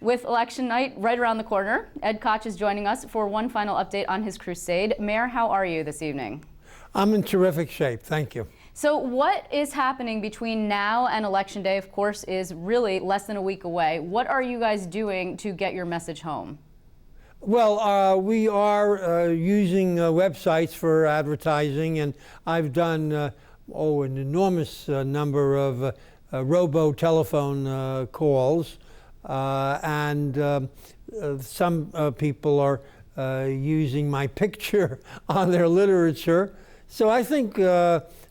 With election night right around the corner, Ed Koch is joining us for one final update on his crusade. Mayor, how are you this evening? I'm in terrific shape, thank you. So what is happening between now and Election Day, of course, is really less than a week away. What are you guys doing to get your message home? Well, we are using websites for advertising, and I've done an enormous number of robo-telephone calls, and some people are using my picture on their literature. So I think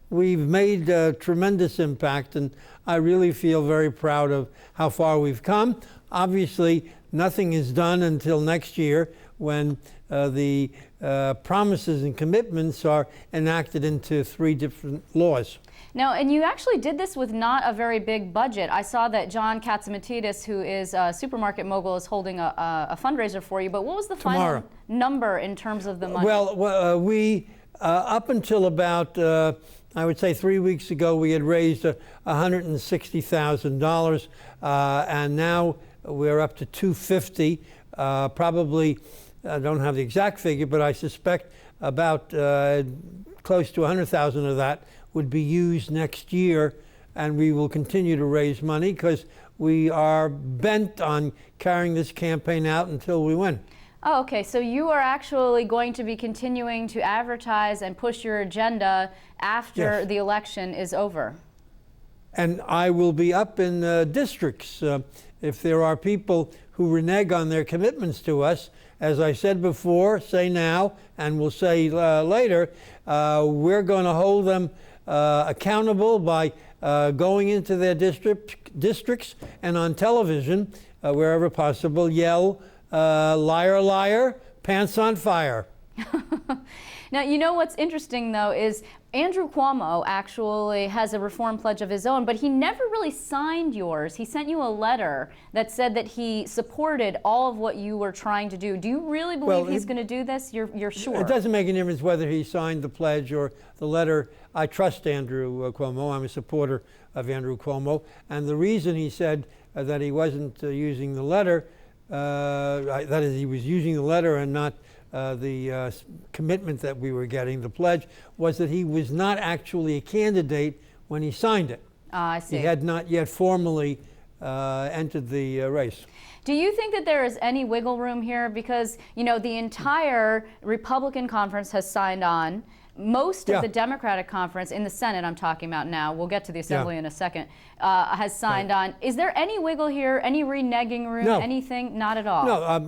we've made a tremendous impact, and I really feel very proud of how far we've come. Obviously, nothing is done until next year when the promises and commitments are enacted into 3 different laws. Now, and you actually did this with not a very big budget. I saw that John Katzimatidis, who is a supermarket mogul, is holding a fundraiser for you. But what was the final number in terms of the money? Well, we, up until about, I would say 3 weeks ago, we had raised $160,000, and now we're up to $250,000. Probably, I don't have the exact figure, but I suspect about close to $100,000 of that would be used next year, and we will continue to raise money because we are bent on carrying this campaign out until we win. Oh, okay. So you are actually going to be continuing to advertise and push your agenda after the election is over. And I will be up in districts. If there are people who renege on their commitments to us, as I said before, say now, and we'll say later, we're going to hold them accountable by going into their districts and on television, wherever possible, yell, liar, liar, pants on fire. Now, you know what's interesting, though, is Andrew Cuomo actually has a reform pledge of his own, but he never really signed yours. He sent you a letter that said that he supported all of what you were trying to do. Do you really believe he's going to do this? You're sure? It doesn't make any difference whether he signed the pledge or the letter. I trust Andrew Cuomo. I'm a supporter of Andrew Cuomo. And the reason he said that he wasn't using the letter, that is, he was using the letter and not the commitment that we were getting, the pledge, was that he was not actually a candidate when he signed it. I see. He had not yet formally entered the race. Do you think that there is any wiggle room here? Because, you know, the entire Republican conference has signed on. Most of the Democratic conference, in the Senate I'm talking about now, we'll get to the Assembly in a second, has signed on. Is there any wiggle here, any reneging room, anything? Not at all? No, I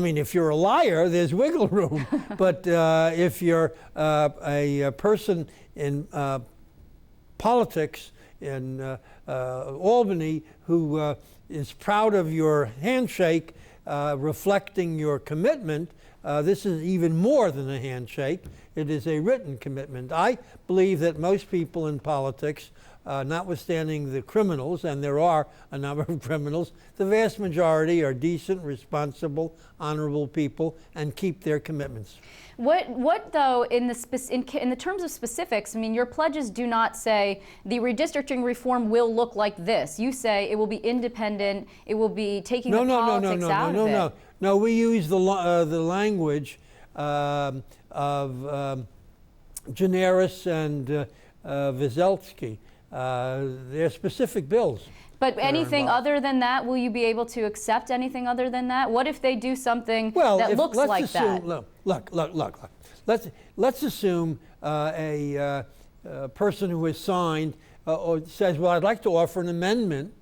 mean, if you're a liar, there's wiggle room. But if you're a person in politics in Albany who is proud of your handshake, reflecting your commitment, this is even more than a handshake. It is a written commitment. I believe that most people in politics, notwithstanding the criminals, and there are a number of criminals, the vast majority are decent, responsible, honorable people and keep their commitments. What though, in the terms of specifics, I mean, your pledges do not say the redistricting reform will look like this. You say it will be independent, it will be taking the politics out of it. No, we use the language of Generis and Wieselski. They're specific bills. But anything other than that, will you be able to accept anything other than that? What if they do something that looks like that? Look. Let's assume a person who has signed or says, well, I'd like to offer an amendment.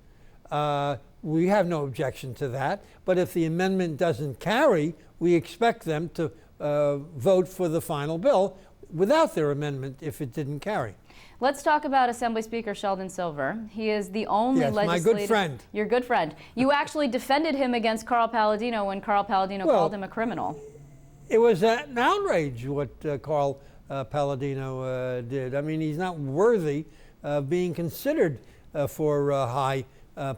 We have no objection to that. But if the amendment doesn't carry, we expect them to vote for the final bill without their amendment if it didn't carry. Let's talk about Assembly Speaker Sheldon Silver. He is the only legislative... my good friend. Your good friend. You actually defended him against Carl Palladino when Carl Palladino called him a criminal. It was an outrage what Carl Palladino did. I mean, he's not worthy of being considered for high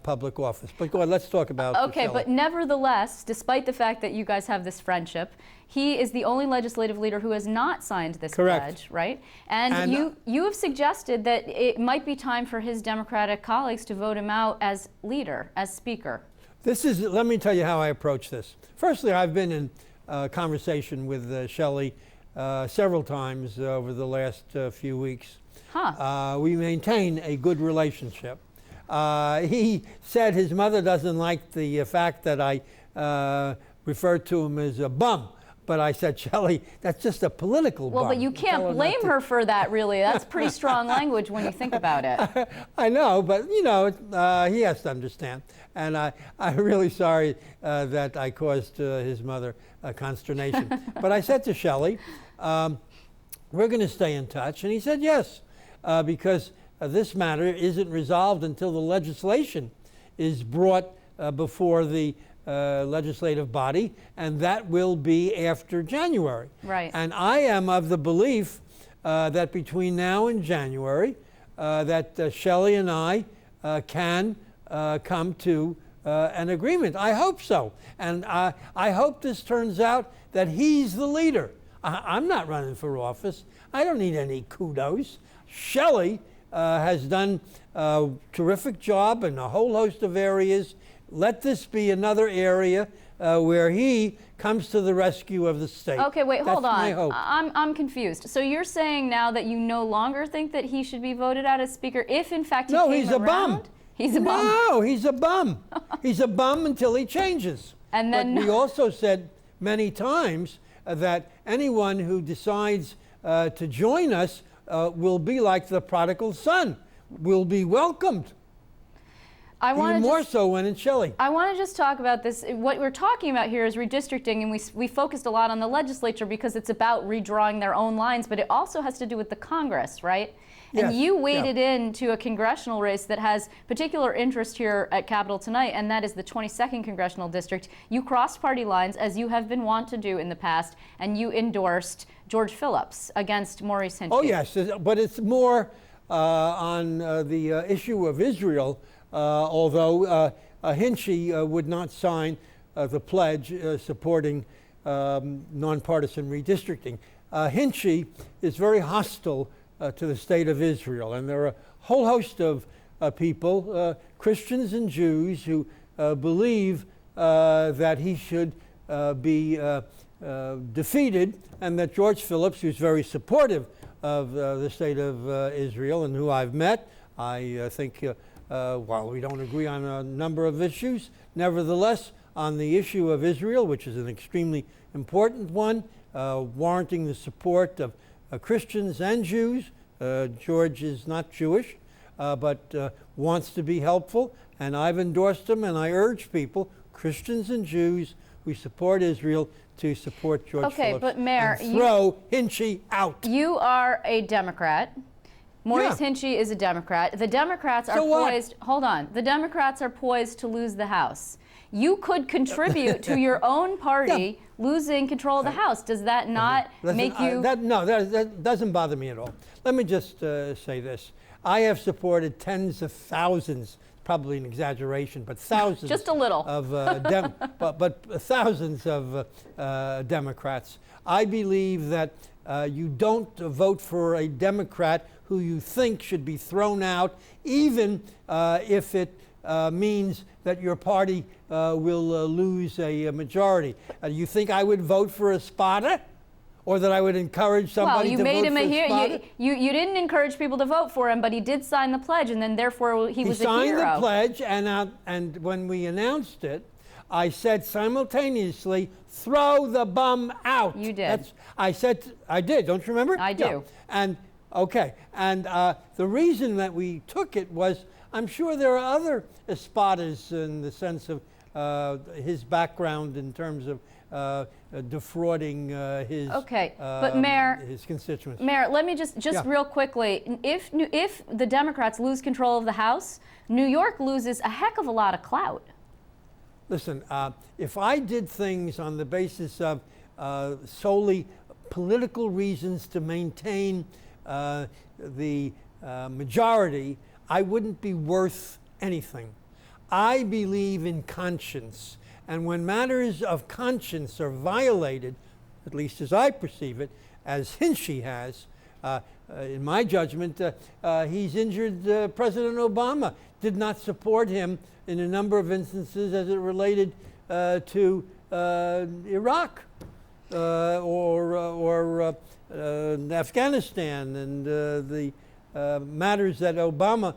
public office. But go ahead, let's talk about Okay, but nevertheless, despite the fact that you guys have this friendship, he is the only legislative leader who has not signed this pledge, right? And you have suggested that it might be time for his Democratic colleagues to vote him out as leader, as speaker. Let me tell you how I approach this. Firstly, I've been in conversation with Shelley several times over the last few weeks. We maintain a good relationship. He said his mother doesn't like the fact that I refer to him as a bum. But I said, Shelley, that's just a political bum. Well, but you can't blame her for that, really. That's pretty strong language when you think about it. I know, but, you know, he has to understand. And I'm really sorry that I caused his mother consternation. But I said to Shelley, we're going to stay in touch. And he said yes, because this matter isn't resolved until the legislation is brought before the legislative body, and that will be after January. Right. And I am of the belief that between now and January, that Shelley and I can come to an agreement. I hope so. And I hope this turns out that he's the leader. I'm not running for office. I don't need any kudos. Shelley has done a terrific job in a whole host of areas. Let this be another area where he comes to the rescue of the state. Okay, wait, hold on. My hope. I'm confused. So you're saying now that you no longer think that he should be voted out as speaker if, in fact, he came he's a around? bum. He's a bum. No, he's a bum. He's a bum until he changes. And then But we also said many times that anyone who decides to join us will be like the prodigal son, will be welcomed. Even more so when it's Shelley. I want to just talk about this. What we're talking about here is redistricting, and we focused a lot on the legislature because it's about redrawing their own lines, but it also has to do with the Congress, right? Yes. And you waded into a congressional race that has particular interest here at Capitol tonight, and that is the 22nd Congressional District. You crossed party lines, as you have been wont to do in the past, and you endorsed George Phillips against Maurice Hinchey. Oh, yes, but it's more on the issue of Israel. Although Hinchey would not sign the pledge supporting nonpartisan redistricting. Hinchey is very hostile to the state of Israel, and there are a whole host of people, Christians and Jews, who believe that he should be defeated, and that George Phillips, who's very supportive of the state of Israel and who I've met, I think while we don't agree on a number of issues, nevertheless, on the issue of Israel, which is an extremely important one, warranting the support of Christians and Jews. George is not Jewish, but wants to be helpful, and I've endorsed him, and I urge people, Christians and Jews who support Israel, to support George Phillips. Okay, but Mayor, and throw Hinchey out. You are a Democrat. Maurice Hinchey is a Democrat. The Democrats are poised. Hold on. The Democrats are poised to lose the House. You could contribute to your own party losing control of the House. Does that not make you? That doesn't bother me at all. Let me just say this. I have supported tens of thousands, probably an exaggeration, but thousands. Just a little. Of but thousands of Democrats. I believe that you don't vote for a Democrat who you think should be thrown out, even if it means that your party will lose a majority. You think I would vote for a spotter? Or that I would encourage somebody to vote for a spotter? Well, you made him you didn't encourage people to vote for him, but he did sign the pledge, and then therefore he was a hero. He signed the pledge, and when we announced it, I said simultaneously, throw the bum out. You did. I did, don't you remember? I do. Yeah. And, okay, and the reason that we took it was, I'm sure there are other spotters in the sense of his background in terms of defrauding his but Mayor, his constituents. Mayor, let me just real quickly, if the Democrats lose control of the House, New York loses a heck of a lot of clout. Listen, if I did things on the basis of solely political reasons to maintain the majority, I wouldn't be worth anything. I believe in conscience, and when matters of conscience are violated, at least as I perceive it, as Hinchey has, in my judgment, he's injured President Obama, did not support him in a number of instances as it related to Iraq or Afghanistan and the matters that Obama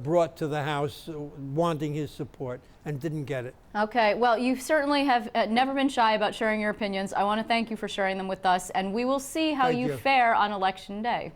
brought to the House wanting his support and didn't get it. Okay, well, you certainly have never been shy about sharing your opinions. I want to thank you for sharing them with us, and we will see how you fare on Election Day.